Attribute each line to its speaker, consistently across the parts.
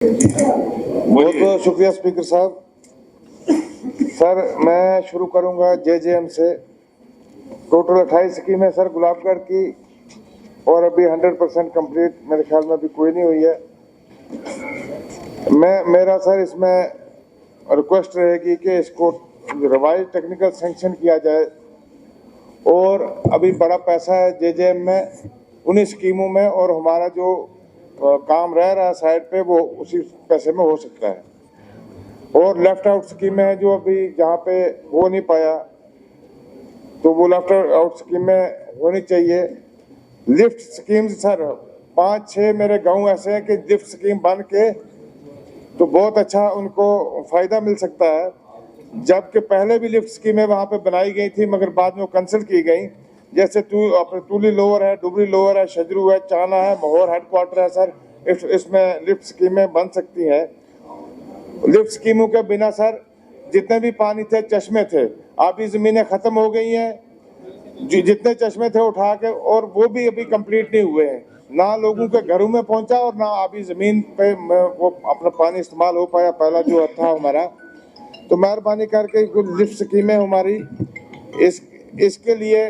Speaker 1: बहुत बहुत शुक्रिया स्पीकर साहब। सर मैं शुरू करूंगा जेजेएम से। टोटल 28 स्कीमें सर गुलाबगढ़ की और अभी 100% कंप्लीट मेरे ख्याल में अभी कोई नहीं हुई है। मेरा सर इसमें रिक्वेस्ट रहेगी कि इसको रिवाइज टेक्निकल सैंक्शन किया जाए और अभी बड़ा पैसा है जेजेएम में उन्हीं स्कीमों में और हमारा जो काम रह रहा है साइड पे वो उसी पैसे में हो सकता है। और लेफ्ट आउट स्कीमें हैं जो अभी जहाँ पे हो नहीं पाया तो वो लेफ्ट आउट स्कीमें होनी चाहिए। लिफ्ट स्कीम सर 5-6 मेरे गांव ऐसे हैं कि लिफ्ट स्कीम बन के तो बहुत अच्छा उनको फायदा मिल सकता है, जबकि पहले भी लिफ्ट स्कीमें वहाँ पे बनाई गई थी मगर बाद में कैंसिल की गई। जैसे टूली लोअर है, डुबरी लोअर है, शजरू है, चाना है, मोहर हेडक्वार्टर है सर, इसमें लिफ्ट स्कीमें बन सकती हैं। लिफ्ट स्कीमों के बिना सर जितने भी पानी थे चश्मे थे, अभी जमीनें खत्म हो गई हैं। जितने चश्मे थे उठा के और वो भी अभी कंप्लीट नहीं हुए हैं, ना लोगों के घरों में पहुंचा और ना अभी जमीन पे वो अपना पानी इस्तेमाल हो पाया पहला जो था हमारा। तो मेहरबानी करके लिफ्ट स्कीमें हमारी इसके लिए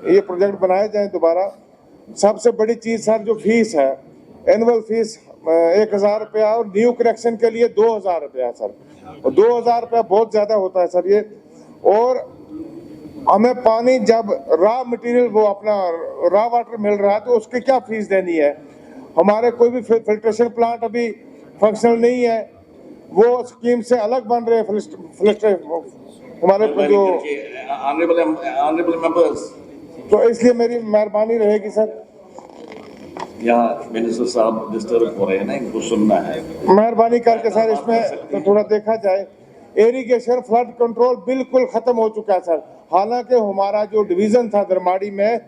Speaker 1: ये प्रोजेक्ट बनाए जाए दोबारा। सबसे बड़ी चीज सर जो फीस है, एनुअल फीस 1000 रुपया और न्यू कनेक्शन के लिए 2000 रुपया सर, और 2000 रुपया बहुत ज्यादा होता है सर ये। और हमें पानी जब रॉ मटेरियल वो अपना रॉ वाटर मिल रहा है तो उसकी क्या फीस देनी है। हमारे कोई भी फिल्ट्रेशन प्लांट अभी फंक्शनल नहीं है, वो स्कीम से अलग बन रहे हैं हमारे जो ऑनरेबल मेंबर्स। तो इसलिए मेरी मेहरबानी रहेगी सर।
Speaker 2: यहाँ मिनिस्टर साहब डिस्टर्ब हो रहे हैं ना, इनको सुनना है।
Speaker 1: मेहरबानी करके सर इसमें तो थोड़ा देखा जाए। इरिगेशन फ्लड कंट्रोल बिल्कुल खत्म हो चुका है सर, हालांकि हमारा जो डिवीजन था दरमाड़ी में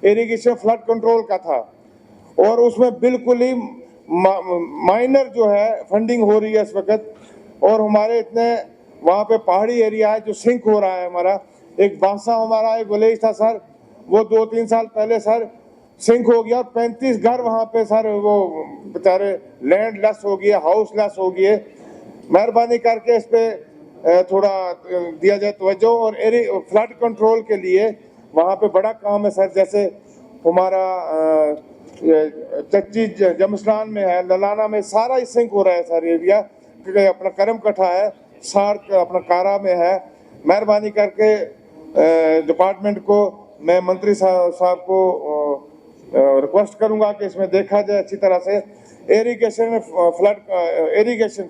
Speaker 1: इरिगेशन फ्लड कंट्रोल का था और उसमें बिल्कुल ही माइनर जो है फंडिंग हो रही है इस वक्त। और हमारे इतने वहाँ पे पहाड़ी एरिया है जो सिंक हो रहा है हमारा। एक बांसा हमारा एक विलेज था सर, वो 2-3 साल पहले सर सिंक हो गया और 35 घर वहाँ पे सर वो बेचारे लैंड लेस हो गए, हाउस लेस हो गए। मेहरबानी करके इस पे थोड़ा दिया जाए तवज्जो। और फ्लड कंट्रोल के लिए वहाँ पे बड़ा काम है सर, जैसे हमारा चच्ची जमस्तान में है, ललाना में सारा ही सिंक हो रहा है सर एरिया, क्योंकि अपना करम कट्ठा है, सार्क अपना कारा में है। मेहरबानी करके डिपार्टमेंट को मैं मंत्री साहब को रिक्वेस्ट करूंगा कि इसमें देखा जाए अच्छी तरह से। इरिगेशन फ्लड इरिगेशन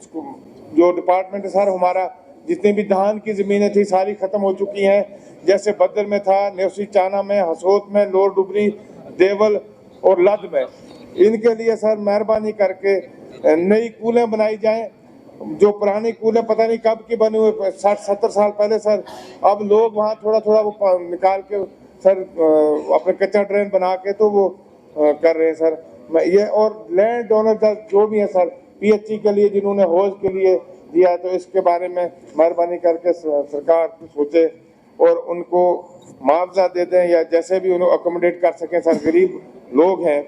Speaker 1: जो डिपार्टमेंट है सर, हमारा जितनी भी धान की जमीनें थी सारी खत्म हो चुकी हैं, जैसे बद्दर में था, नेवसी चाना में, हसोत में, लोर डुबरी, देवल और लद में। इनके लिए सर मेहरबानी करके नई कूलें बनाई जाएं। जो पुरानी कूलें पता नहीं कब की बनी हुई, 60-70 साल पहले सर, अब लोग वहाँ थोड़ा थोड़ा वो निकाल के सर अपने कच्चा ड्रेन बना के तो वो कर रहे हैं सर ये। और लैंड डोनर जो भी है सर पीएचई के लिए जिन्होंने होज के लिए दिया, तो इसके बारे में मेहरबानी करके सरकार सोचे और उनको मुआवजा दे दें या जैसे भी उन्हें अकोमोडेट कर सकें सर, गरीब लोग हैं।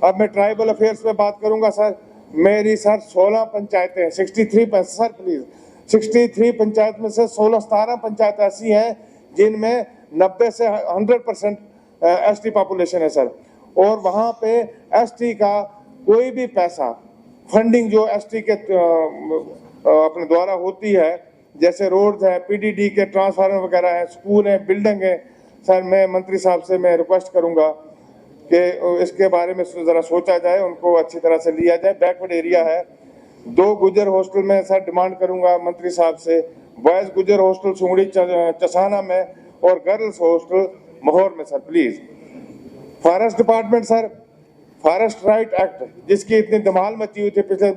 Speaker 1: अब मैं ट्राइबल अफेयर्स पे बात करूंगा सर। मेरी सर 16 पंचायतें 63 सर प्लीज 63 पंचायत में से 16-17 पंचायत ऐसी हैं जिनमें 90 से 100% एसटी पॉपुलेशन है सर। और वहाँ पे एसटी का कोई भी पैसा फंडिंग जो एसटी के अपने द्वारा होती है, जैसे रोड है, पीडीडी के ट्रांसफार्मर वगैरह है, स्कूल है, बिल्डिंग है सर, मैं मंत्री साहब से मैं रिक्वेस्ट करूंगा कि इसके बारे में जरा सोचा जाए, उनको अच्छी तरह से लिया जाए। बैकवर्ड एरिया है। 2 गुजर हॉस्टल में सर डिमांड करूंगा मंत्री साहब से, बॉयज गुजर हॉस्टल सुंगड़ी चसाना में और गर्ल्स हॉस्टल मोहर में sir please. Forest department sir, forest right act जिसकी इतनी धमाल मची हुई थी पिछले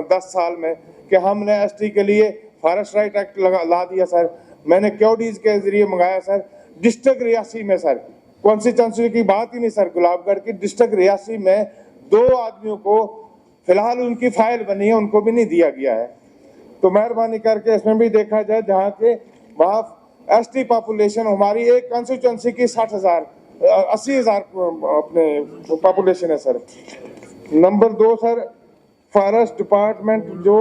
Speaker 1: 10 साल में कि हमने एसटी के लिए फॉरेस्ट राइट एक्ट ला दिया सर। मैंने क्यूडीज के जरिए मंगाया सर। डिस्ट्रिक्ट रियासी में सर, कॉन्स्टिट्यूंसी की बात ही नहीं सर, गुलाबगढ़ की डिस्ट्रिक्ट रियासी में 2 आदमियों को फिलहाल उनकी फाइल बनी है, उनको भी नहीं दिया गया है। तो मेहरबानी करके इसमें भी देखा जाए, जहाँ के वहाँ एसटी पॉपुलेशन हमारी एक कॉन्स्टिट्यूंसी की 80,000 अपने पॉपुलेशन है sir. Number 2 sir, forest department जो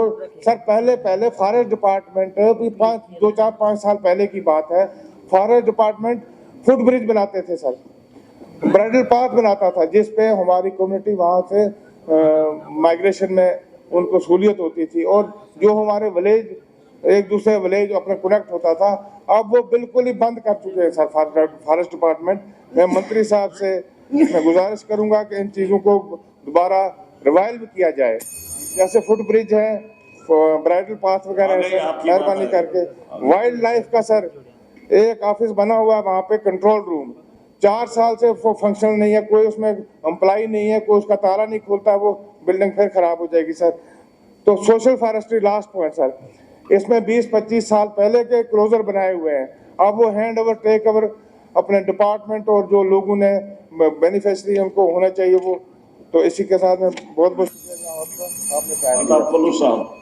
Speaker 1: सर पहले फॉरेस्ट डिपार्टमेंट भी 5 साल पहले की बात है, फॉरेस्ट डिपार्टमेंट फुट ब्रिज बनाते थे सर, ब्राइडल पाथ बनाता था जिस पे हमारी कम्युनिटी वहां से माइग्रेशन में उनको सहूलियत होती थी और जो हमारे विलेज एक दूसरे विलेज अपने कनेक्ट होता था, अब वो बिल्कुल ही बंद कर चुके हैं सर फॉरेस्ट डिपार्टमेंट। मैं मंत्री साहब से मैं गुजारिश करूंगा कि इन चीज़ों को दोबारा रिवाइव किया जाए, जैसे फुट ब्रिज है, ब्राइडल पाथ वगैरह है, मेहरबानी करके। वाइल्ड लाइफ का सर एक ऑफिस बना हुआ है वहाँ पे, कंट्रोल रूम 4 साल से फंक्शनल नहीं है, कोई उसमें एम्प्लॉय नहीं है, कोई उसका ताला नहीं खोलता, वो बिल्डिंग फिर खराब हो जाएगी सर। तो social forestry last point sir, इसमें 20-25 साल पहले के क्लोजर बनाए हुए हैं, अब वो हैंड ओवर टेक ओवर अपने डिपार्टमेंट और जो लोगों ने बेनिफिशरी उनको होना चाहिए वो। तो इसी के साथ में बहुत बहुत शुक्रिया आपका, आपने टाइम दिया।
Speaker 2: फल्लू साहब